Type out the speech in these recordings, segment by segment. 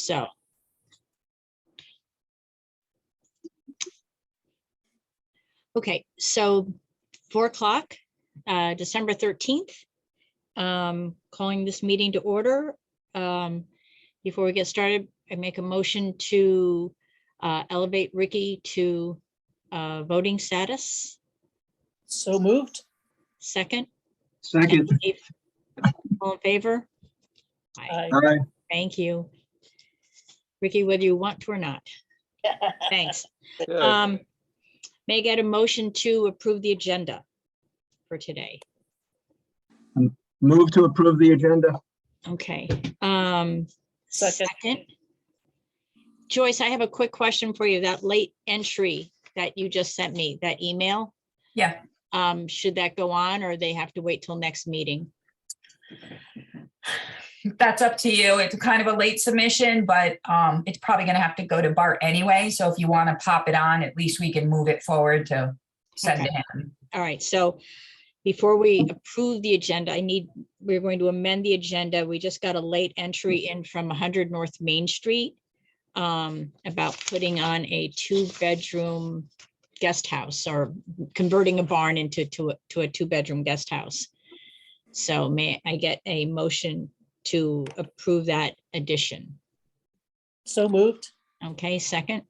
So. Okay, so 4 o'clock, December 13th. Calling this meeting to order. Before we get started, I make a motion to elevate Ricky to voting status. So moved. Second. Second. Steve, all in favor? Aye. Aye. Thank you. Ricky, whether you want to or not. Thanks. Yeah, May I get a motion to approve the agenda for today? Move to approve the agenda. Okay. Second. Second. Joyce, I have a quick question for you. That late entry that you just sent me, that email, Yeah, should that go on or they have to wait till next meeting? that's up to you. It's kind of a late submission, but it's probably gonna have to go to Bart anyway. So if you want to pop it on, at least we can move it forward to send to him. All right, so before we approve the agenda, we're going to amend the agenda. We just got a late entry in from 100 North Main Street about putting on a 2-bedroom guest house or converting a barn into a 2-bedroom guest house. So may I get a motion to approve that addition? So moved. Okay, second.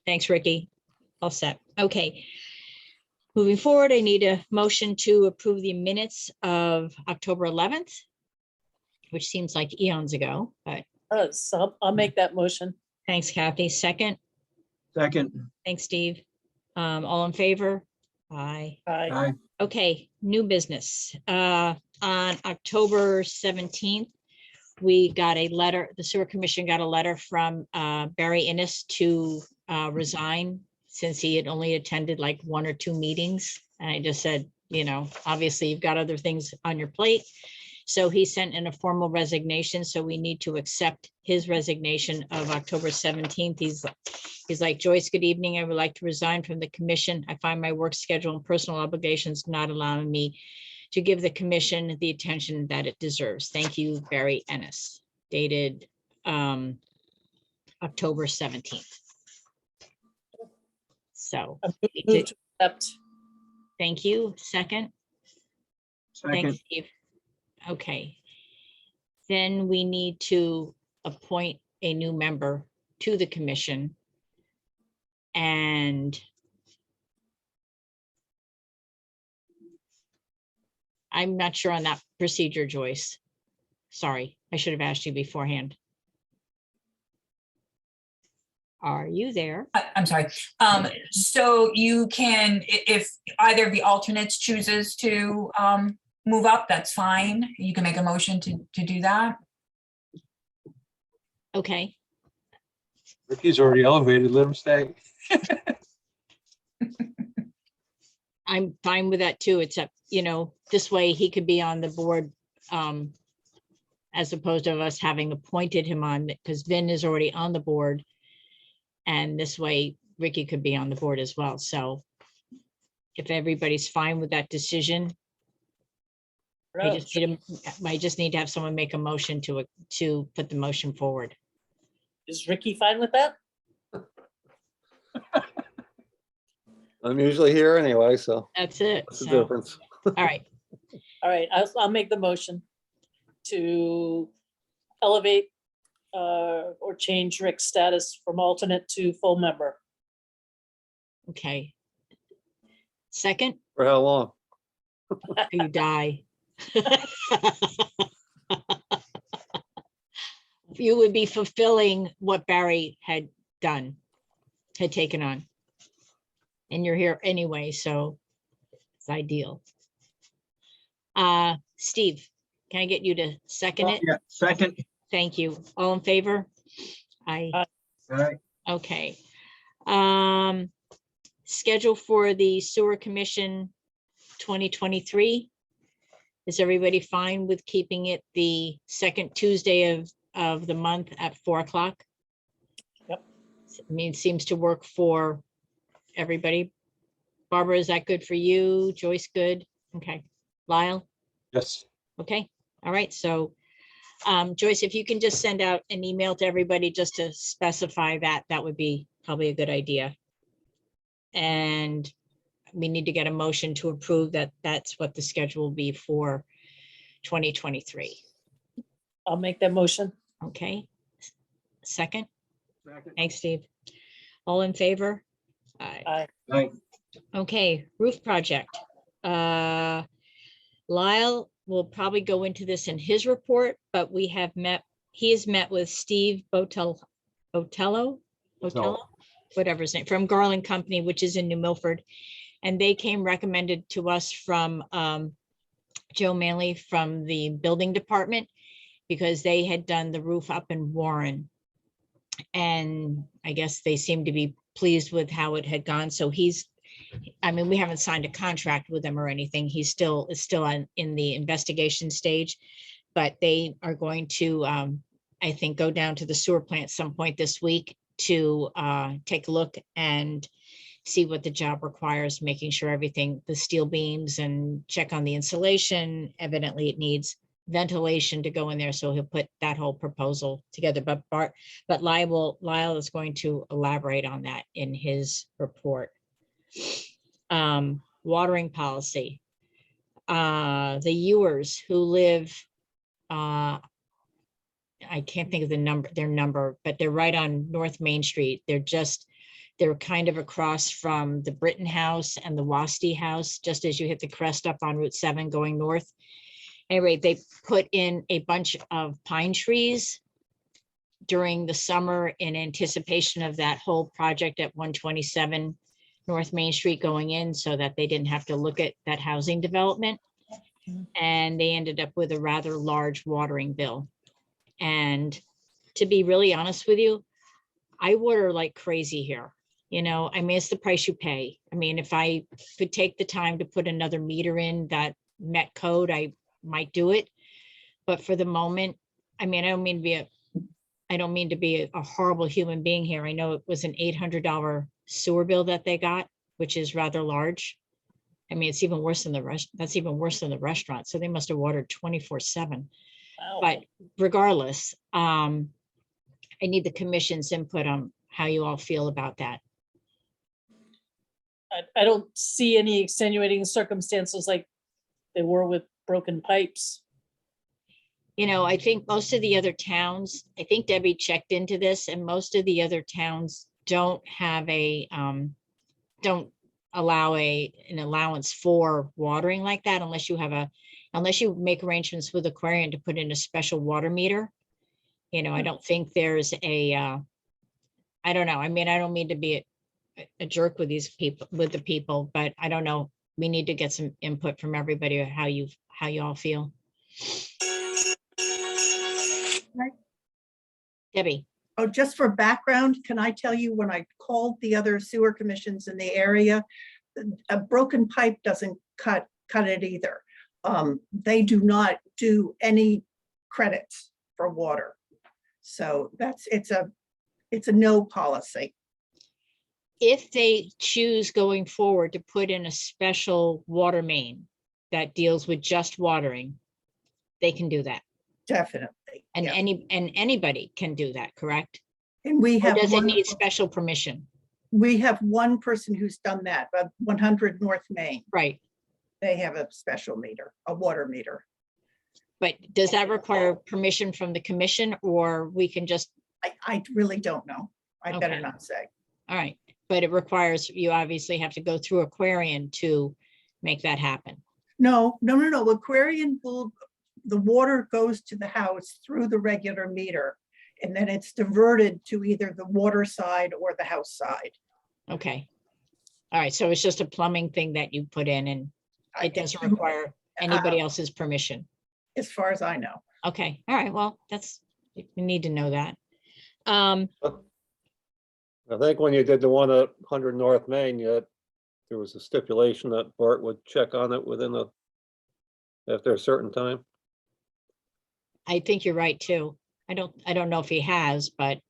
Thanks, Ricky. All set. Okay. Moving forward, I need a motion to approve the minutes of October 11th, which seems like eons ago, but So I'll make that motion. thanks, Kathy. Second. Second. Thanks, Steve. All in favor? Aye. Aye. Aye. Okay, new business. On October 17th, we got a letter, the Sewer Commission got a letter from Barry Innes to resign since he had only attended like 1 or 2 meetings. And I just said, you know, obviously you've got other things on your plate. So he sent in a formal resignation. So we need to accept his resignation of October 17th. He's like, Joyce, good evening. I would like to resign from the commission. I find my work schedule and personal obligations not allowing me to give the commission the attention that it deserves. Thank you, Barry Ennis, dated October 17th. So I move to accept. thank you. Second. Thanks, Second. Steve. Okay. Then we need to appoint a new member to the commission. And I'm not sure on that procedure, Joyce. Sorry, I should have asked you beforehand. Are you there? I'm sorry. So you can, if either of the alternates chooses to move up, that's fine. You can make a motion to do that. Okay, Ricky's already elevated, let him stay. I'm fine with that too, except, you know, this way he could be on the board as opposed to us having appointed him on, because Vin is already on the board. And this way Ricky could be on the board as well. So if everybody's fine with that decision, I just need to have someone make a motion to put the motion forward. Is Ricky fine with that? I'm usually here anyway, so That's it. what's the So, difference? all right, All right, I'll make the motion to elevate or change Rick's status from alternate to full member. okay. Second, For how long? you die. You would be fulfilling what Barry had taken on. And you're here anyway, so it's ideal. Steve, can I get you to second it? Yeah, second. Thank you. All in favor? Aye. Aye. Okay. Schedule for the Sewer Commission 2023. Is everybody fine with keeping it the second Tuesday of the month at 4 o'clock? Yep. I mean, it seems to work for everybody. Barbara, is that good for you? Joyce, good? Okay. Lyle? Yes. Okay. All right. So Joyce, if you can just send out an email to everybody just to specify that, that would be probably a good idea. And we need to get a motion to approve that that's what the schedule will be for 2023. I'll make that motion. Okay. Second, Second. thanks, Steve. All in favor? Aye. Aye. Aye. Okay, roof project. Lyle will probably go into this in his report, but he has met with Steve Botello, whatever his name, from Garland Company, which is in New Milford. And they came recommended to us from Joe Manley from the building department, because they had done the roof up in Warren. And I guess they seemed to be pleased with how it had gone. So I mean, we haven't signed a contract with him or anything. He's still in the investigation stage, but they are going to, I think, go down to the sewer plant some point this week to take a look and see what the job requires, making sure everything, the steel beams, and check on the insulation. Evidently it needs ventilation to go in there. So he'll put that whole proposal together, but Lyle is going to elaborate on that in his report. Watering policy. The Ewers who live, I can't think of their number, but they're right on North Main Street. They're kind of across from the Britton House and the Wasty House, just as you hit the crest up on Route 7 going north. Anyway, they put in a bunch of pine trees during the summer in anticipation of that whole project at 127 North Main Street going in, so that they didn't have to look at that housing development. And they ended up with a rather large watering bill. And to be really honest with you, I water like crazy here. You know, I mean, it's the price you pay. I mean, if I could take the time to put another meter in that met code, I might do it. But for the moment, I mean, I don't mean to be a horrible human being here. I know it was an $800 sewer bill that they got, which is rather large. I mean, it's even worse than that's even worse than the restaurant. So they must have watered 24/7. Wow. But regardless, I need the commission's input on how you all feel about that. I don't see any extenuating circumstances like they were with broken pipes. You know, I think most of the other towns, I think Debbie checked into this, and most of the other towns don't have don't allow an allowance for watering like that unless you make arrangements with Aquarian to put in a special water meter. You know, I don't think there's I don't know. I mean, I don't mean to be a jerk with the people, but I don't know. We need to get some input from everybody on how you all feel. Right. Debbie. Oh, just for background, can I tell you, when I called the other sewer commissions in the area, a broken pipe doesn't cut it either. They do not do any credits for water. So it's a no policy. If they choose going forward to put in a special water main that deals with just watering, they can do that. Definitely. And yeah. anybody can do that, correct? And we Or have does it one, need special permission? we have one person who's done that, but 100 North Main, Right, they have a special meter, a water meter. but does that require permission from the commission, or we can just, I really don't know. I better Okay. not say. all right, but it requires, you obviously have to go through Aquarian to make that happen. No. Aquarian will, the water goes to the house through the regular meter, and then it's diverted to either the water side or the house side. Okay. All right, so it's just a plumbing thing that you put in, and it doesn't require anybody else's permission. As far as I know. Okay, all right, well, we need to know that. I think when you did the one at 100 North Main, there was a stipulation that Bart would check on it after a certain time. I think you're right too. I don't know if he has, but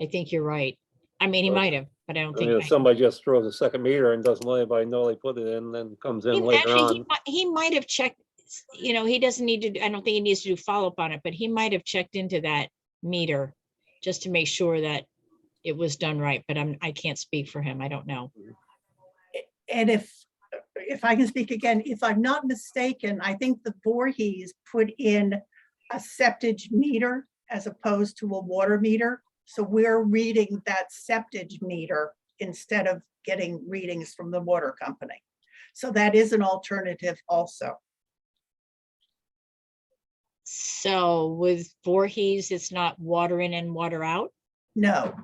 I think you're right. I mean, he Well, might have, but I don't I mean, if think. somebody just throws a second meter and doesn't let anybody know they put it in, then comes in later Actually, on. he might have checked. you know, he doesn't need to, I don't think he needs to do follow-up on it, but he might have checked into that meter just to make sure that it was done right, but I can't speak for him. I don't know. And if I can speak again, if I'm not mistaken, I think the Voorhees put in a septage meter as opposed to a water meter. So we're reading that septage meter instead of getting readings from the water company. So that is an alternative also. So with Voorhees, it's not water in and water out? No.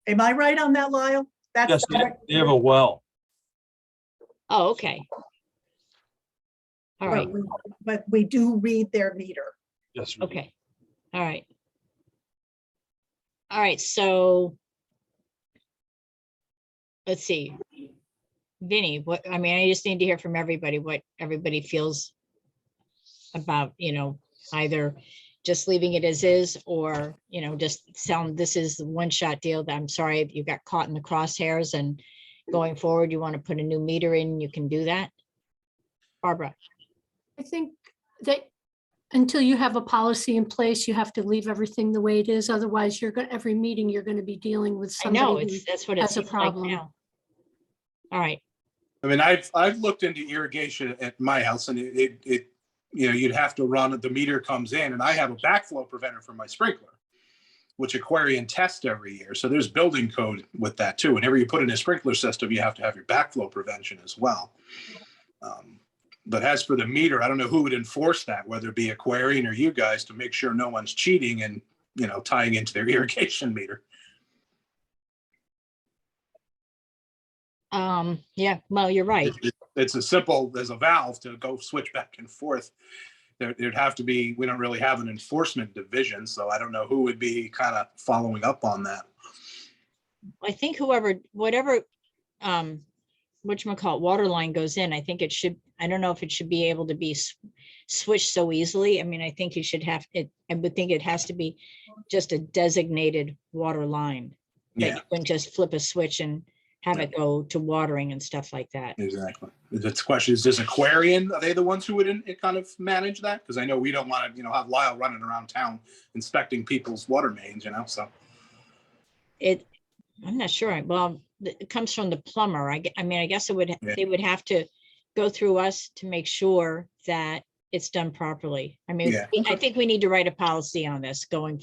Am I right on that, Lyle? That's Yes, the- they have a well. Oh, okay. All right, But we do read their meter. Yes. we do. okay, all right. All right, so let's see. Vinny, what, I mean, I just need to hear from everybody, what everybody feels about, you know, either just leaving it as is, or, you know, just sound, this is the one-shot deal that I'm sorry if you got caught in the crosshairs and going forward, you want to put a new meter in, you can do that. Barbara, I think that until you have a policy in place, you have to leave everything the way it is. Otherwise, you're going, every meeting, you're going to be dealing with I know, somebody. it's, that's what it has a seems like problem. now. All right, I mean, I've looked into irrigation at my house and it, you know, you'd have to run, the meter coms in and I have a backflow preventer for my sprinkler, which Aquarian tests every year. So there's building code with that too. Whenever you put in a sprinkler system, you have to have your backflow prevention as well. But as for the meter, I don't know who would enforce that, whether it be Aquarian or you guys, to make sure no one's cheating and, you know, tying into their irrigation meter. yeah, well, you're right. It's as simple as a valve to go switch back and forth. There'd have to be, we don't really have an enforcement division, so I don't know who would be kind of following up on that. I think whatever, whatchamacallit, water line goes in, I think it should, I don't know if it should be able to be switched so easily. I mean, I think you should have it, I would think it has to be just a designated water line. That Yeah, you wouldn't just flip a switch and have it go to watering and stuff like that. exactly. The question is, does Aquarian, are they the ones who would kind of manage that? Because I know we don't want to, you know, have Lyle running around town inspecting people's water mains, you know, so. I'm not sure. Well, it comes from the plumber. I mean, I guess it would, Yeah. they would have to go through us to make sure that it's done properly. I mean, Yeah. I think we need to write a policy on this going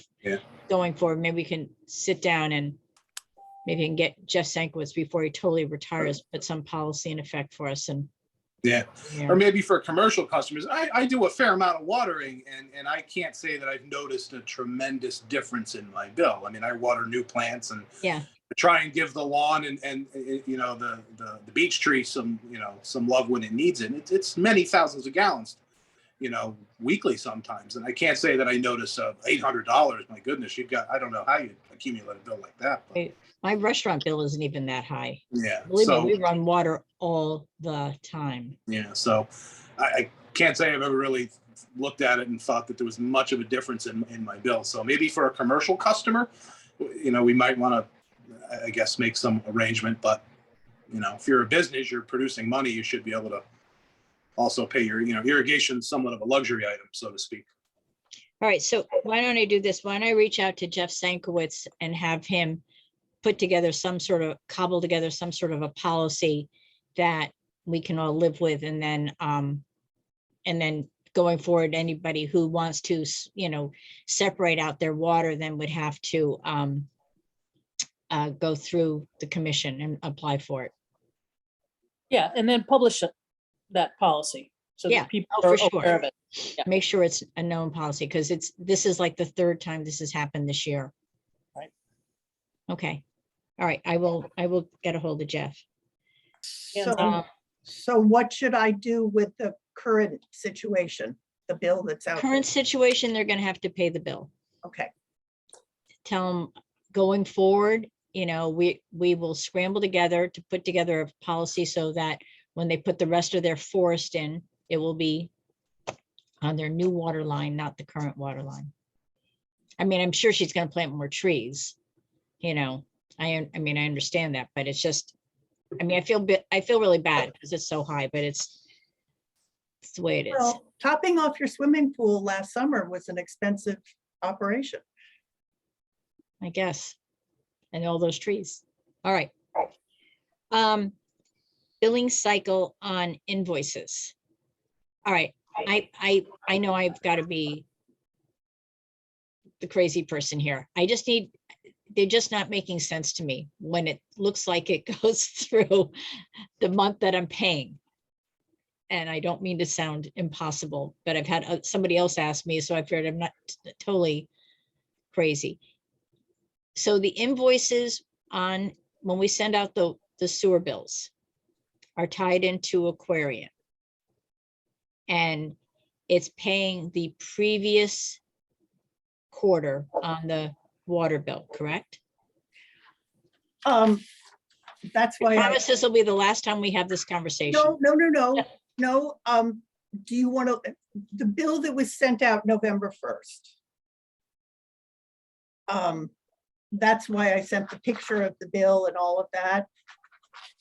forward. Maybe we can sit down and maybe can get Jeff Sankwitz before he totally retires, put some policy in effect for us and. Yeah, Yeah. or maybe for commercial customers, I do a fair amount of watering and I can't say that I've noticed a tremendous difference in my bill. I mean, I water new plants and Yeah, try and give the lawn and you know, the beech tree some, you know, some love when it needs it. It's many thousands of gallons, you know, weekly sometimes. And I can't say that I notice $800. My goodness, you've got, I don't know how you accumulate a bill like that. But my restaurant bill isn't even that high. yeah, Believe me, so we run water all the time. yeah, so I can't say I've ever really looked at it and thought that there was much of a difference in my bill. So maybe for a commercial customer, you know, we might want to, I guess, make some arrangement. But, you know, if you're a business, you're producing money, you should be able to also pay your, you know, irrigation, somewhat of a luxury item, so to speak. All right, so why don't I do this? Why don't I reach out to Jeff Sankwitz and have him put together cobble together some sort of a policy that we can all live with, and then going forward, anybody who wants to, you know, separate out their water then would have to go through the commission and apply for it. Yeah, and then publish that policy. So Yeah, that people oh, are for sure. aware of it. Make sure it's a known policy, because this is like the third time this has happened this year. Right. Okay, all right, I will get a hold of Jeff. And, Uh, So what should I do with the current situation, the bill that's out? Current situation, they're gonna have to pay the bill. Okay, Tell them going forward, you know, we will scramble together to put together a policy so that when they put the rest of their forest in, it will be on their new water line, not the current water line. I mean, I'm sure she's gonna plant more trees, you know, I mean, I understand that, but it's just, I mean, I feel really bad because it's so high, but it's, It's the way it is. Well, topping off your swimming pool last summer was an expensive operation. I guess. And all those trees. All right. Billing cycle on invoices. All right, I know I've got to be the crazy person here. I just need, they're just not making sense to me when it looks like it goes through the month that I'm paying. And I don't mean to sound impossible, but I've had somebody else ask me, so I figured I'm not totally crazy. So the invoices on, when we send out the sewer bills are tied into Aquarian. And it's paying the previous quarter on the water bill, correct? That's I why I, promise this will be the last time we have this conversation. no. Do you want to, the bill that was sent out November 1st? That's why I sent the picture of the bill and all of that.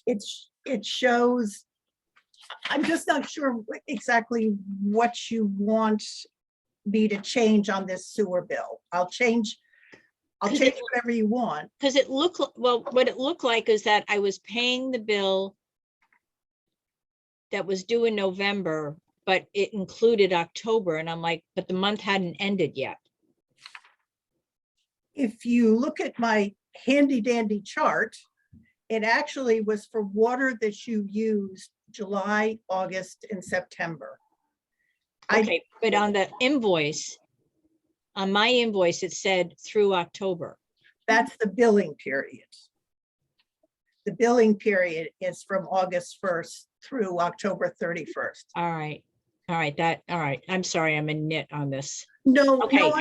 It shows, I'm just not sure exactly what you want me to change on this sewer bill. I'll change whatever you want. Because it looked, well, what it looked like is that I was paying the bill that was due in November, but it included October, and I'm like, but the month hadn't ended yet. If you look at my handy dandy chart, it actually was for water that you used July, August, and September. Okay, but on the invoice, on my invoice, it said through October. That's the billing period. The billing period is from August 1st through October 31st. All right, all right. I'm sorry, I'm a nit on this. No, Okay, no,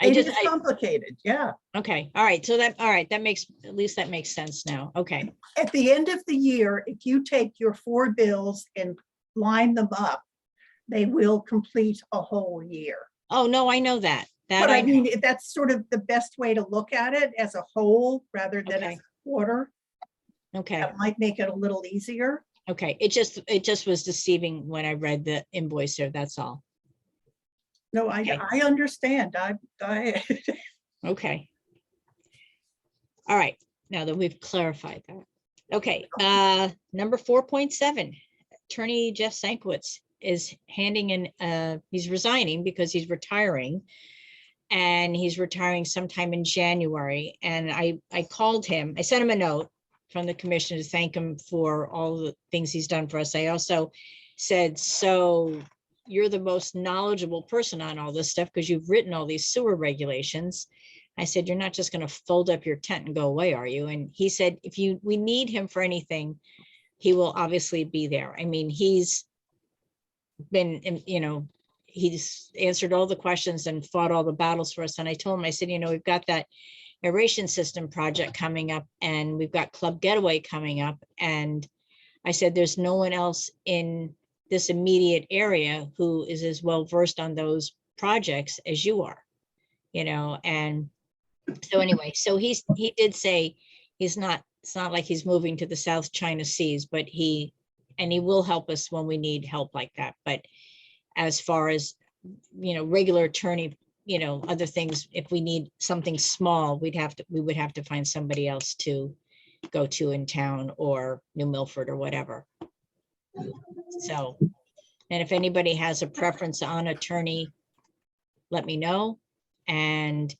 it is I- complicated, yeah. okay, all right, so that, all right, that makes, at least that makes sense now. Okay, At the end of the year, if you take your 4 bills and line them up, they will complete a whole year. oh, no, I know that. That But I I know. mean, that's sort of the best way to look at it, as a whole rather than as Okay. a quarter. Okay, That might make it a little easier. okay, it just was deceiving when I read the invoice there, that's all. No, Okay. I understand. Okay. All right, now that we've clarified that. Okay, number 4.7, Attorney Jeff Sankwitz is handing in, he's resigning because he's retiring. And he's retiring sometime in January. And I called him, I sent him a note from the commission to thank him for all the things he's done for us. I also said, so you're the most knowledgeable person on all this stuff because you've written all these sewer regulations. I said, you're not just going to fold up your tent and go away, are you? And he said, if we need him for anything, he will obviously be there. I mean, he's been, he's answered all the questions and fought all the battles for us. And I told him, I said, we've got that aeration system project coming up and we've got Club Getaway coming up. And I said, there's no one else in this immediate area who is as well versed on those projects as you are, and so anyway, so he did say it's not like he's moving to the South China Seas, but he will help us when we need help like that. But as far as, regular attorney, other things, if we need something small, we would have to find somebody else to go to in town or New Milford or whatever. So, and if anybody has a preference on attorney, let me know. And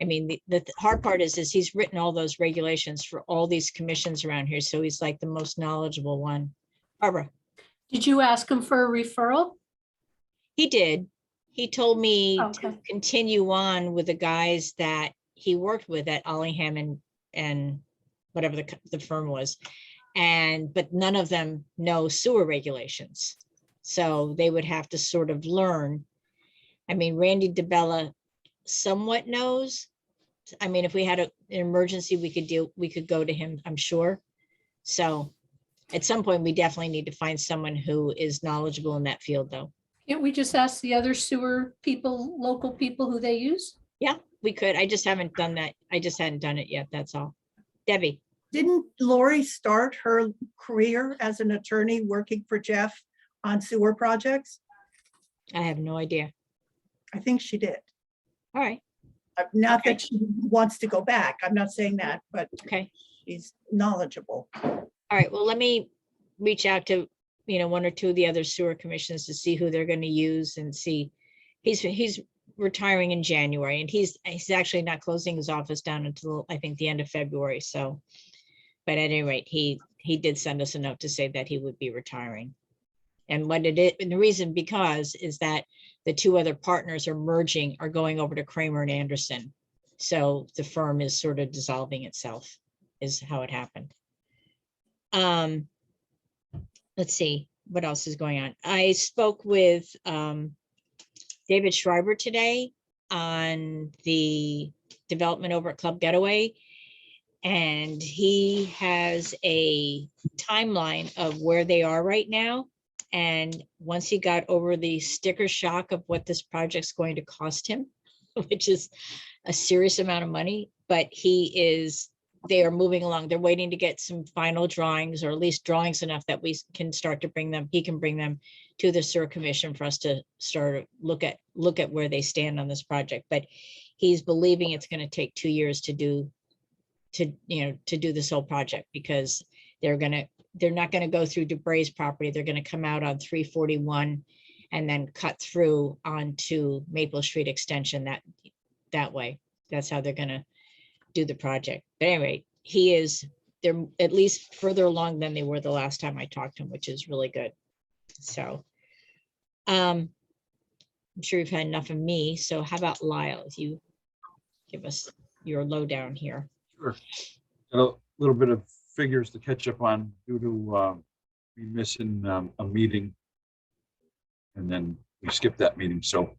I mean, the hard part is he's written all those regulations for all these commissions around here. So he's like the most knowledgeable one. Barbara. Did you ask him for a referral? He did. He told me to Okay. continue on with the guys that he worked with at Ollingham and whatever the firm was. But none of them know sewer regulations. So they would have to sort of learn. I mean, Randy DeBella somewhat knows. I mean, if we had an emergency, we could go to him, I'm sure. So at some point, we definitely need to find someone who is knowledgeable in that field, though. Can't we just ask the other sewer people, local people who they use? Yeah, we could. I just haven't done that. I just hadn't done it yet. That's all. Debbie. Didn't Lori start her career as an attorney working for Jeff on sewer projects? I have no idea. I think she did. All right, Not that she wants to go back. I'm not saying that, but okay. she's knowledgeable. All right, well, let me reach out to, one or two of the other sewer commissions to see who they're gonna use and see. He's retiring in January, and he's actually not closing his office down until, I think, the end of February, so. But at any rate, he did send us a note to say that he would be retiring. And and the reason because is that the two other partners are going over to Kramer and Anderson. So the firm is sort of dissolving itself, is how it happened. Let's see, what else is going on? I spoke with David Schreiber today on the development over at Club Getaway. And he has a timeline of where they are right now. And once he got over the sticker shock of what this project's going to cost him, which is a serious amount of money, but they are moving along. They're waiting to get some final drawings, or at least drawings enough that we can start to he can bring them to the sewer commission for us to start look at where they stand on this project. But he's believing it's going to take 2 years to do this whole project, because they're not going to go through DeBray's property. They're going to come out on 341 and then cut through onto Maple Street Extension that way. That's how they're going to do the project. But anyway, they're at least further along than they were the last time I talked to him, which is really good. So I'm sure you've had enough of me. So how about Lyle, if you give us your lowdown here. Sure. Got a little bit of figures to catch up on due to me missing a meeting, and then we skipped that meeting. So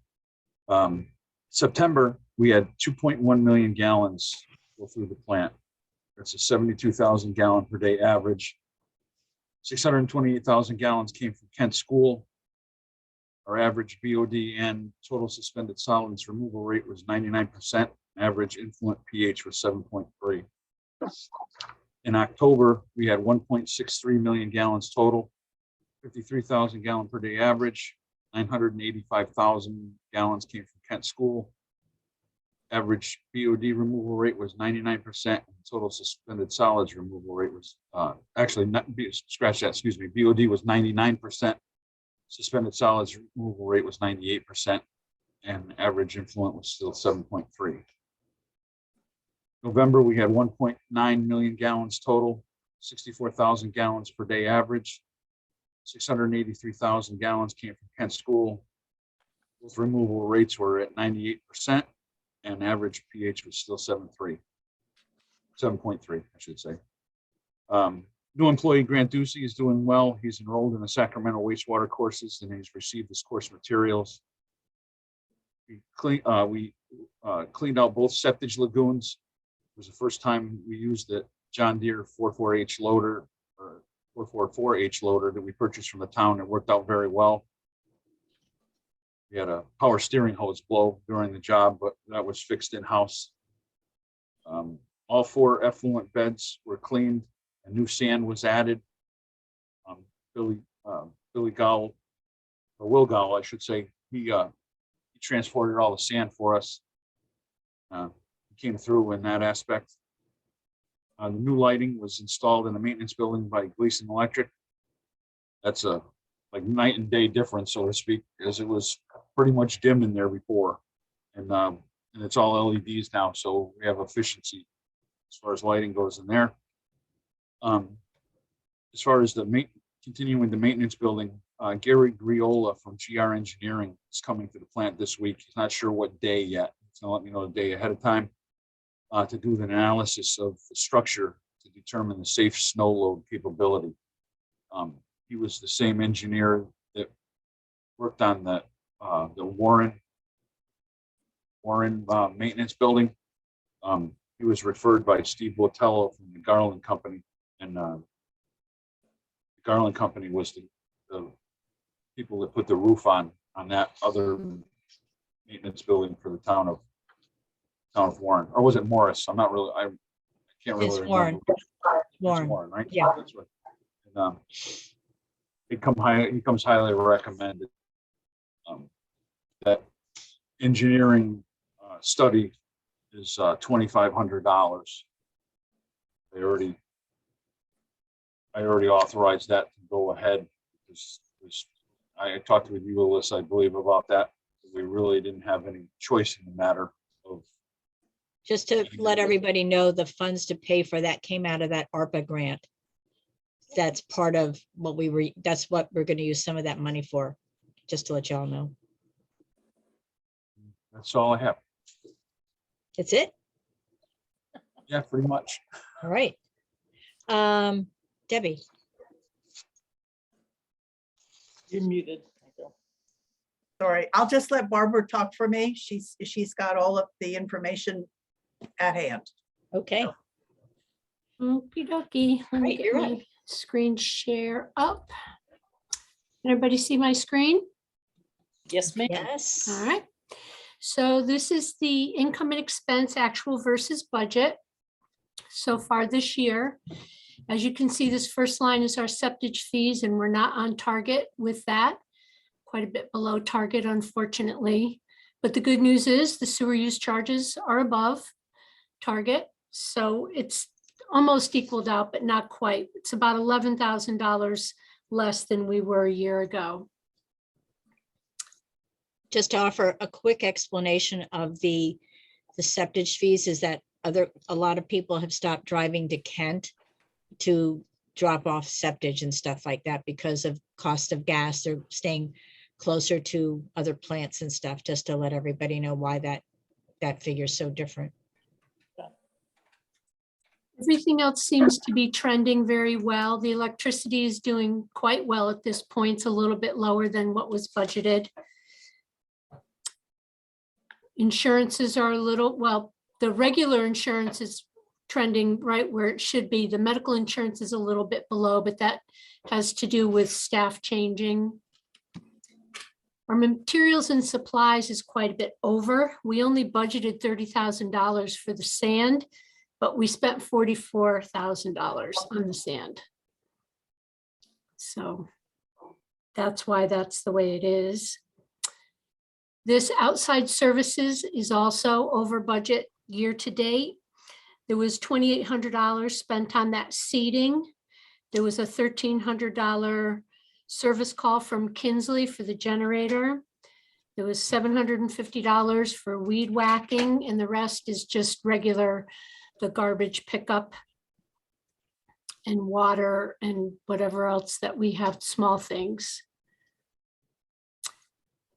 September, we had 2.1 million gallons go through the plant. That's a 72,000 gallon per day average. 628,000 gallons came from Kent School. Our average BOD and total suspended solids removal rate was 99%. Average influent pH was 7.3. In October, we had 1.63 million gallons total, 53,000 gallon per day average, 985,000 gallons came from Kent School. Average BOD removal rate was 99%. And total suspended solids removal rate was BOD was 99%. Suspended solids removal rate was 98%, and average influent was still 7.3. November, we had 1.9 million gallons total, 64,000 gallons per day average. 683,000 gallons came from Kent School. Both removal rates were at 98%, and average pH was still 7.3, I should say. New employee Grant Ducey is doing well. He's enrolled in the Sacramento wastewater courses, and he's received his course materials. We cleaned out both septic lagoons. It was the first time we used the John Deere 44H loader, or 444H loader that we purchased from the town. It worked out very well. We had a power steering hose blow during the job, but that was fixed in-house. All 4 effluent beds were cleaned. A new sand was added. Billy Gowell, or Will Gowell, I should say, he transported all the sand for us. He came through in that aspect. The new lighting was installed in the maintenance building by Gleason Electric. That's a like night and day difference, so to speak, because it was pretty much dim in there before, and it's all LEDs now, so we have efficiency as far as lighting goes in there. As far as continuing the maintenance building, Gary Griola from GR Engineering is coming to the plant this week. He's not sure what day yet. He's gonna let me know the day ahead of time to do the analysis of the structure to determine the safe snow load capability. He was the same engineer that worked on the Warren maintenance building. He was referred by Steve Botello from the Garland Company, and the Garland Company was the people that put the roof on that other maintenance building for the town of Warren, or was it Morris? I'm not really, I can't really It's remember. Warren. Warren, Right? yeah. That's right. And, he comes highly recommended. That engineering study is $2,500. I already authorized that to go ahead. I talked with you, Alyssa, I believe, about that. We really didn't have any choice in the matter of, just to let everybody know, the funds to pay for that came out of that ARPA grant. That's part of what that's what we're gonna use some of that money for, just to let y'all know. that's all I have. That's it? Yeah, pretty much. All right. Debbie, You're muted. Sorry, I'll just let Barbara talk for me. She's got all of the information at hand. okay, Okey dokey. Let me Right, get you're my screen share up. Everybody see my screen? Yes, ma'am. yes. All right. So this is the income and expense actual versus budget so far this year. As you can see, this first line is our septage fees, and we're not on target with that. Quite a bit below target, unfortunately. But the good news is the sewer use charges are above target. So it's almost equaled out, but not quite. It's about $11,000 less than we were a year ago. Just to offer a quick explanation of the septage fees is that a lot of people have stopped driving to Kent to drop off septage and stuff like that because of cost of gas. They're staying closer to other plants and stuff, just to let everybody know why that figure is so different. Everything else seems to be trending very well. The electricity is doing quite well at this point. It's a little bit lower than what was budgeted. Insurances are a little, well, the regular insurance is trending right where it should be. The medical insurance is a little bit below, but that has to do with staff changing. Our materials and supplies is quite a bit over. We only budgeted $30,000 for the sand, but we spent $44,000 on the sand. So that's why that's the way it is. This outside services is also over budget year to date. There was $2,800 spent on that seating. There was a $1,300 service call from Kinsley for the generator. There was $750 for weed whacking, and the rest is just regular, the garbage pickup and water and whatever else that we have, small things.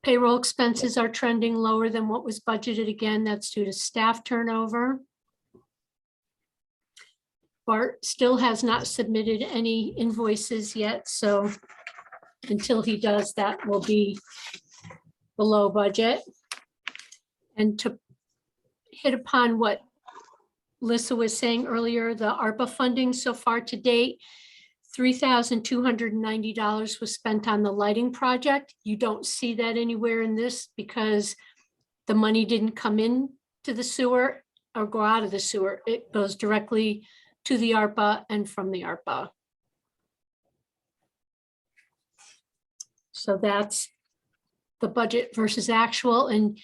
Payroll expenses are trending lower than what was budgeted. Again, that's due to staff turnover. Bart still has not submitted any invoices yet, so until he does, that will be below budget. And to hit upon what Lisa was saying earlier, the ARPA funding so far to date, $3,290 was spent on the lighting project. You don't see that anywhere in this because the money didn't come in to the sewer or go out of the sewer. It goes directly to the ARPA and from the ARPA. So that's the budget versus actual. And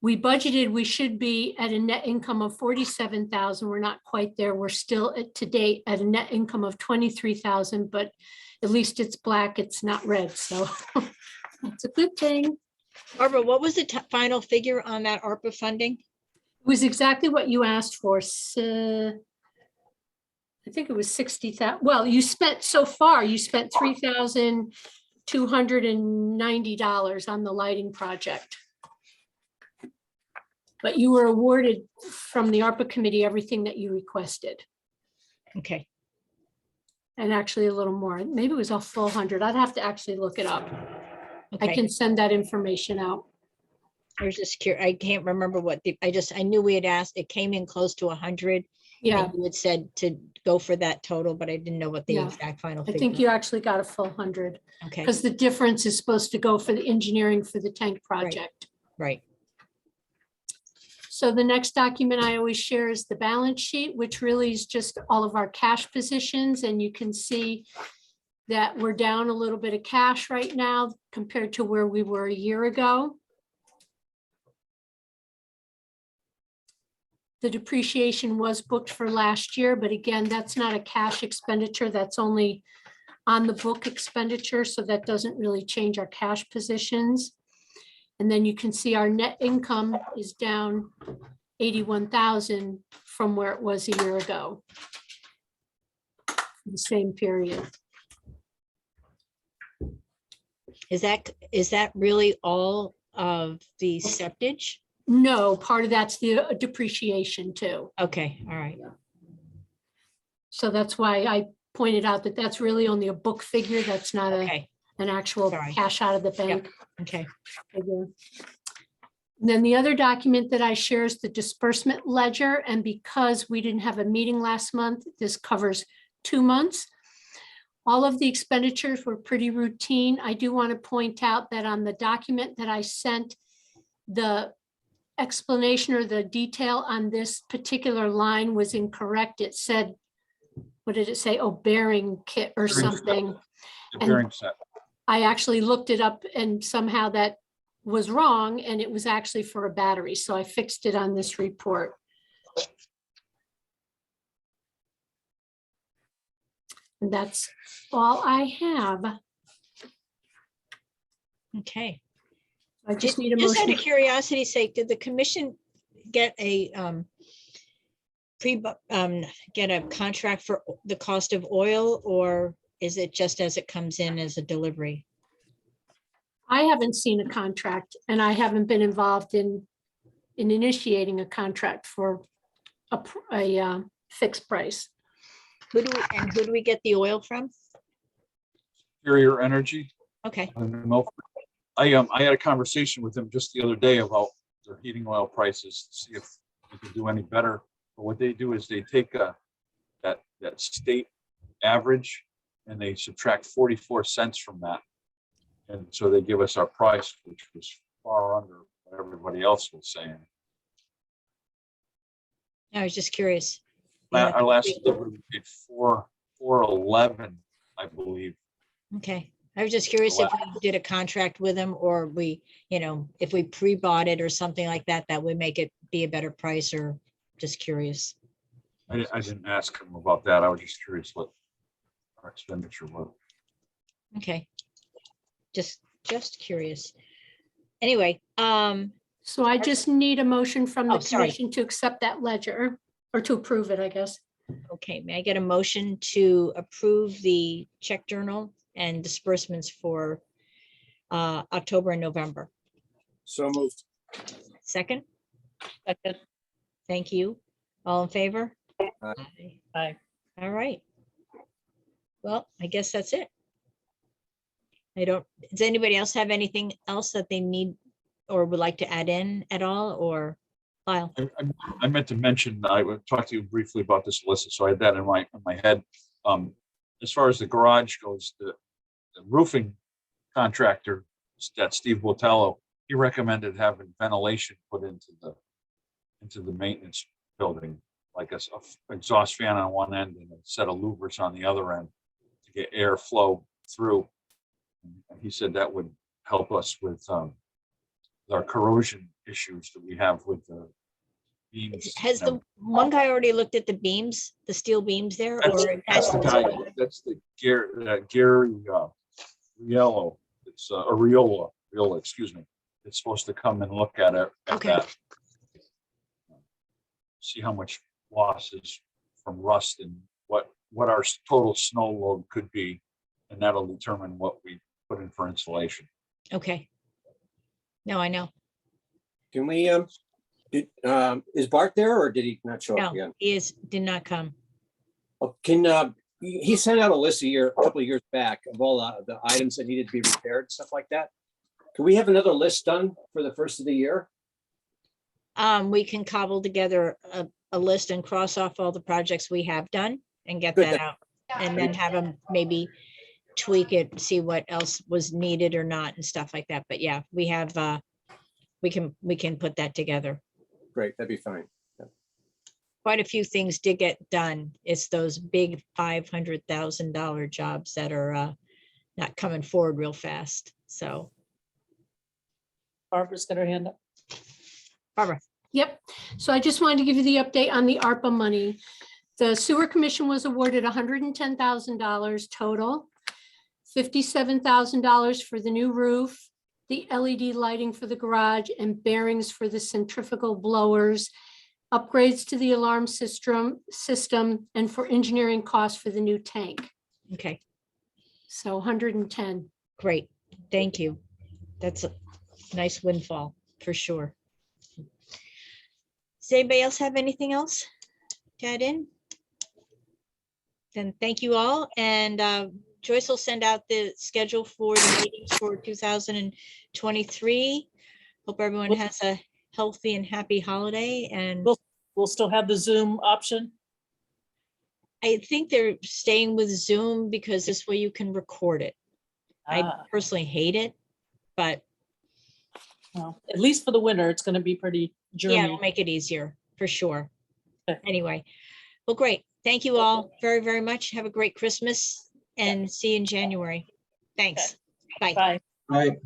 we budgeted, we should be at a net income of 47,000. We're not quite there. We're still to date at a net income of 23,000, but at least it's black, it's not red. So that's a good thing. Barbara, what was the final figure on that ARPA funding? It was exactly what you asked for. So, I think it was 60,000. Well, you spent so far, you spent $3,290 on the lighting project. But you were awarded from the ARPA committee everything that you requested, Okay, and actually a little more. Maybe it was a full 100. I'd have to actually look it up. I okay. can send that information out. I was just curious. I can't remember what I knew we had asked, it came in close to 100. Yeah, and you had said to go for that total, but I didn't know what the Yeah. exact final I figure. think you actually got a full 100 Okay, because the difference is supposed to go for the engineering for the tank project. right. So the next document I always share is the balance sheet, which really is just all of our cash positions. And you can see that we're down a little bit of cash right now compared to where we were a year ago. The depreciation was booked for last year, but again, that's not a cash expenditure. That's only on the book expenditure, so that doesn't really change our cash positions. And then you can see our net income is down 81,000 from where it was a year ago. The same period. Is that really all of the septage? No, part of that's the depreciation too. Okay, all right. So that's why I pointed out that that's really only a book figure. That's not Okay, an actual Sorry. cash out of the bank okay. figure. And then the other document that I share is the disbursement ledger. And because we didn't have a meeting last month, this covers 2 months. All of the expenditures were pretty routine. I do want to point out that on the document that I sent, the explanation or the detail on this particular line was incorrect. It said, what did it say? Oh, bearing kit or Bearing set. something. The And- bearing set. I actually looked it up and somehow that was wrong and it was actually for a battery. So I fixed it on this report. And that's all I have. Okay. I just need a Just out motion. of curiosity's sake, did the commission get a get a contract for the cost of oil, or is it just as it comes in as a delivery? I haven't seen a contract and I haven't been involved in initiating a contract for a fixed price. Who do we get the oil from? Superior Energy. Okay, in Milford. I had a conversation with them just the other day about their heating oil prices, to see if we could do any better. But what they do is they take that state average and they subtract 44 cents from that. And so they give us our price, which was far under what everybody else was saying. I was just curious. Our last delivery, we paid $4.11, I believe. Okay, I was just curious if we did a contract with them, or we, if we pre-bought it or something like that, that would make it be a better price, or just curious. I didn't ask him about that. I was just curious what our expenditure was. Okay. Just curious. Anyway, So I just need a motion from Oh, the sorry. commission to accept that ledger or to approve it, I guess. okay, may I get a motion to approve the check journal and disbursements for October and November? So moved. Second, Second. thank you. All in favor? Aye. Aye. Aye. All right. Well, I guess that's it. Does anybody else have anything else that they need or would like to add in at all, or Lyle? I meant to mention, I would talk to you briefly about this, Alyssa, so I had that in my head. As far as the garage goes, the roofing contractor, that Steve Botello, he recommended having ventilation put into the maintenance building, like a exhaust fan on one end and a set of louvers on the other end to get air flow through. And he said that would help us with our corrosion issues that we have with the beams. Has the one guy already looked at the beams, the steel beams there, or? That's the guy, that's the Gary Riello, it's Riola, excuse me. It's supposed to come and look at it. Okay. that. See how much loss is from rust and what our total snow load could be. And that'll determine what we put in for insulation. Okay. No, I know. Can we, is Bart there, or did he not show up No, again? did not come. Oh, he sent out a list a couple of years back of all the items that needed to be repaired, stuff like that. Can we have another list done for the first of the year? We can cobble together a list and cross off all the projects we have done and get Good. that out. And then have them maybe tweak it, see what else was needed or not and stuff like that. But yeah, we have, we can put that together. great, that'd be fine. Quite a few things did get done. It's those big $500,000 jobs that are not coming forward real fast. So, Barbara's got her hand up. Barbara, Yep. So I just wanted to give you the update on the ARPA money. The sewer commission was awarded $110,000 total. $57,000 for the new roof, the LED lighting for the garage, and bearings for the centrifugal blowers, upgrades to the alarm system, and for engineering costs for the new tank. okay, So 110. great. Thank you. That's a nice windfall for sure. Does anybody else have anything else to add in? Then thank you all. And Joyce will send out the schedule for the meetings for 2023. Hope everyone has a healthy and happy holiday. And We'll still have the Zoom option. I think they're staying with Zoom because this way you can record it. I personally hate it, but Well, at least for the winter, it's gonna be pretty yeah, it'll germy. make it easier for sure. Okay. Anyway, well, great. Thank you all very, very much. Have a great Christmas and see you in January. Thanks. Bye. Bye. Right.